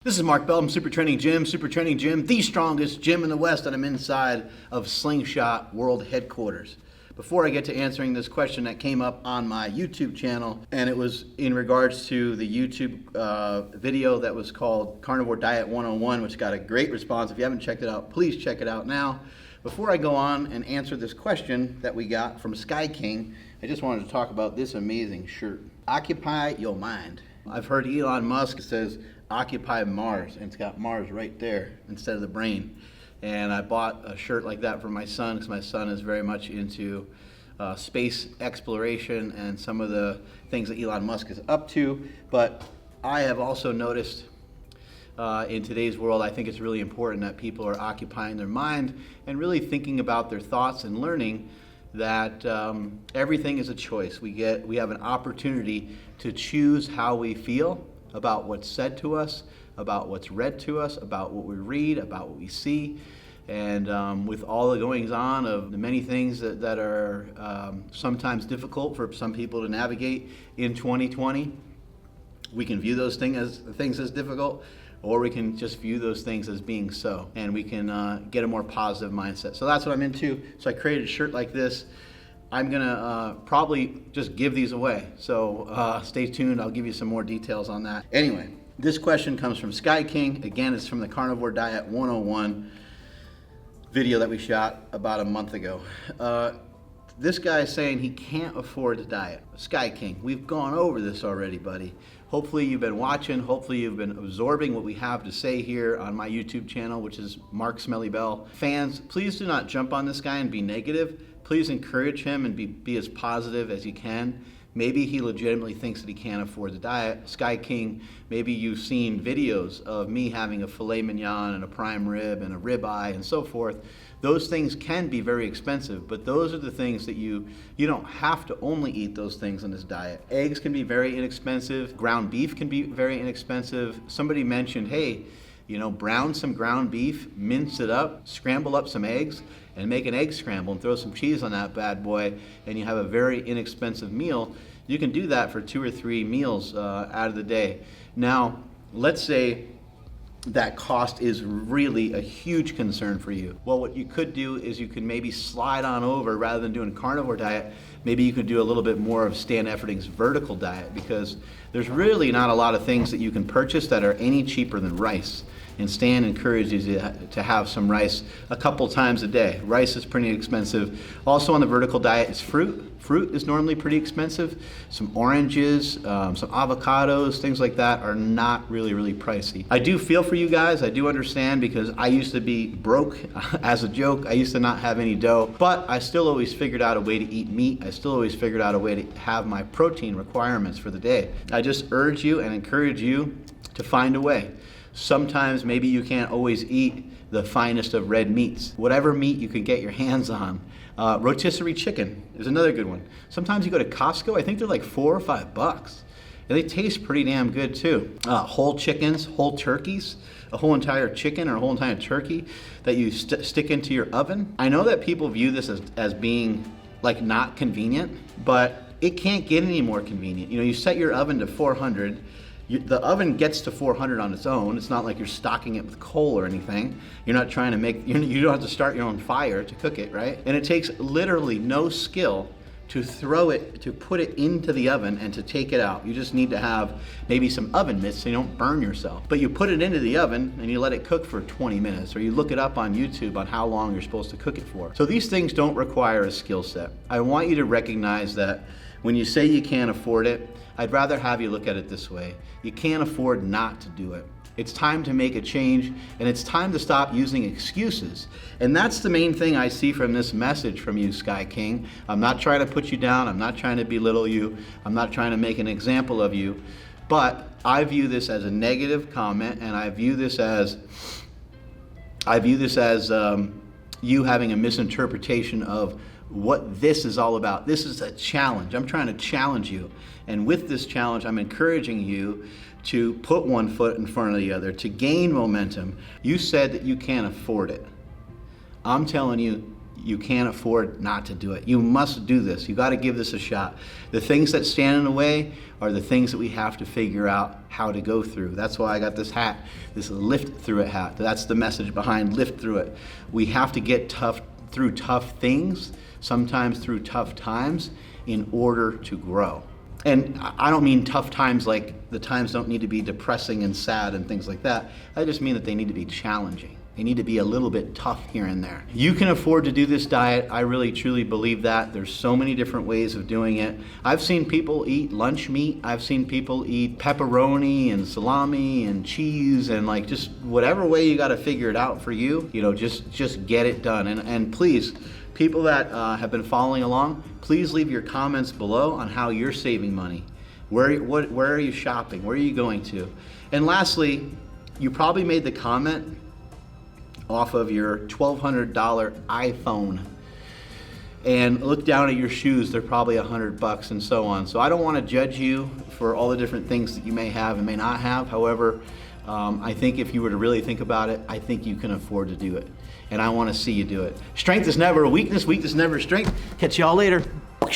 This is Mark Bell from Super Training Gym, the strongest gym in the West, and I'm inside of Slingshot World Headquarters. Before I get to answering this question that came up on my YouTube channel, and it was in regards to the YouTube video that was called Carnivore Diet 101, which got a great response. If you haven't checked it out, please check it out now. Before I go on and answer this question that we got from Sky King, I just wanted to talk about this amazing shirt. Occupy your mind. I've heard Elon Musk says, occupy Mars, and it's got Mars right there instead of the brain. And I bought a shirt like that for my son because my son is very much into space exploration and some of the things that Elon Musk is up to. But I have also noticed in today's world, I think it's really important that people are occupying their mind and really thinking about their thoughts and learning that everything is a choice. We have an opportunity to choose how we feel about what's said to us, about what's read to us, about what we read, about what we see. And with all the goings on of the many things that are sometimes difficult for some people to navigate in 2020, we can view those things as difficult, or we can just view those things as being so, and we can get a more positive mindset. So that's what I'm into. So I created a shirt like this. I'm gonna probably just give these away. So stay tuned, I'll give you some more details on that. Anyway, this question comes from Sky King. Again, it's from the Carnivore Diet 101 video that we shot about a month ago. This guy is saying he can't afford to diet. Sky King, we've gone over this already, buddy. Hopefully you've been watching, hopefully you've been absorbing what we have to say here on my YouTube channel, which is Mark Smelly Bell. Fans, please do not jump on this guy and be negative. Please encourage him and be as positive as you can. Maybe he legitimately thinks that he can't afford the diet. Sky King, maybe you've seen videos of me having a filet mignon and a prime rib and a rib eye and so forth. Those things can be very expensive, but those are the things that you don't have to only eat those things in this diet. Eggs can be very inexpensive. Ground beef can be very inexpensive. Somebody mentioned, hey, brown some ground beef, mince it up, scramble up some eggs, and make an egg scramble and throw some cheese on that bad boy, and you have a very inexpensive meal. You can do that for 2 or 3 meals out of the day. Now, let's say that cost is really a huge concern for you. Well, what you could do is you could maybe slide on over, rather than doing a carnivore diet, maybe you could do a little bit more of Stan Efferding's vertical diet, because there's really not a lot of things that you can purchase that are any cheaper than rice. And Stan encourages you to have some rice a couple times a day. Rice is pretty expensive. Also on the vertical diet is fruit. Fruit is normally pretty expensive. Some oranges, some avocados, things like that are not really pricey. I do feel for you guys. I do understand, because I used to be broke as a joke. I used to not have any dough, but I still always figured out a way to eat meat. I still always figured out a way to have my protein requirements for the day. I just urge you and encourage you to find a way. Sometimes maybe you can't always eat the finest of red meats. Whatever meat you can get your hands on. Rotisserie chicken is another good one. Sometimes you go to Costco, I think they're like $4 or $5. And they taste pretty damn good too. Whole chickens, whole turkeys, a whole entire chicken or a whole entire turkey that you stick into your oven. I know that people view this as being like not convenient, but it can't get any more convenient. You set your oven to 400. The oven gets to 400 on its own. It's not like you're stocking it with coal or anything. You're not trying to you don't have to start your own fire to cook it, right? And it takes literally no skill to put it into the oven and to take it out. You just need to have maybe some oven mitts so you don't burn yourself. But you put it into the oven and you let it cook for 20 minutes, or you look it up on YouTube on how long you're supposed to cook it for. So these things don't require a skill set. I want you to recognize that when you say you can't afford it, I'd rather have you look at it this way. You can't afford not to do it. It's time to make a change, and it's time to stop using excuses. And that's the main thing I see from this message from you, Sky King. I'm not trying to put you down. I'm not trying to belittle you. I'm not trying to make an example of you. But I view this as a negative comment, and I view this as you having a misinterpretation of what this is all about. This is a challenge. I'm trying to challenge you. And with this challenge, I'm encouraging you to put one foot in front of the other, to gain momentum. You said that you can't afford it. I'm telling you, you can't afford not to do it. You must do this. You got to give this a shot. The things that stand in the way are the things that we have to figure out how to go through. That's why I got this hat, this Lift Through It hat. That's the message behind Lift Through It. We have to get through tough things, sometimes through tough times, in order to grow. And I don't mean tough times like the times don't need to be depressing and sad and things like that. I just mean that they need to be challenging. They need to be a little bit tough here and there. You can afford to do this diet. I really truly believe that. There's so many different ways of doing it. I've seen people eat lunch meat. I've seen people eat pepperoni and salami and cheese and like just whatever way you got to figure it out for you. You know, just get it done. And please, people that have been following along, please leave your comments below on how you're saving money. Where are you shopping? Where are you going to? And lastly, you probably made the comment off of your $1,200 iPhone and look down at your shoes, they're probably $100 and so on. So I don't want to judge you for all the different things that you may have and may not have. However, I think if you were to really think about it, I think you can afford to do it. And I want to see you do it. Strength is never a weakness, weakness is never a strength. Catch y'all later.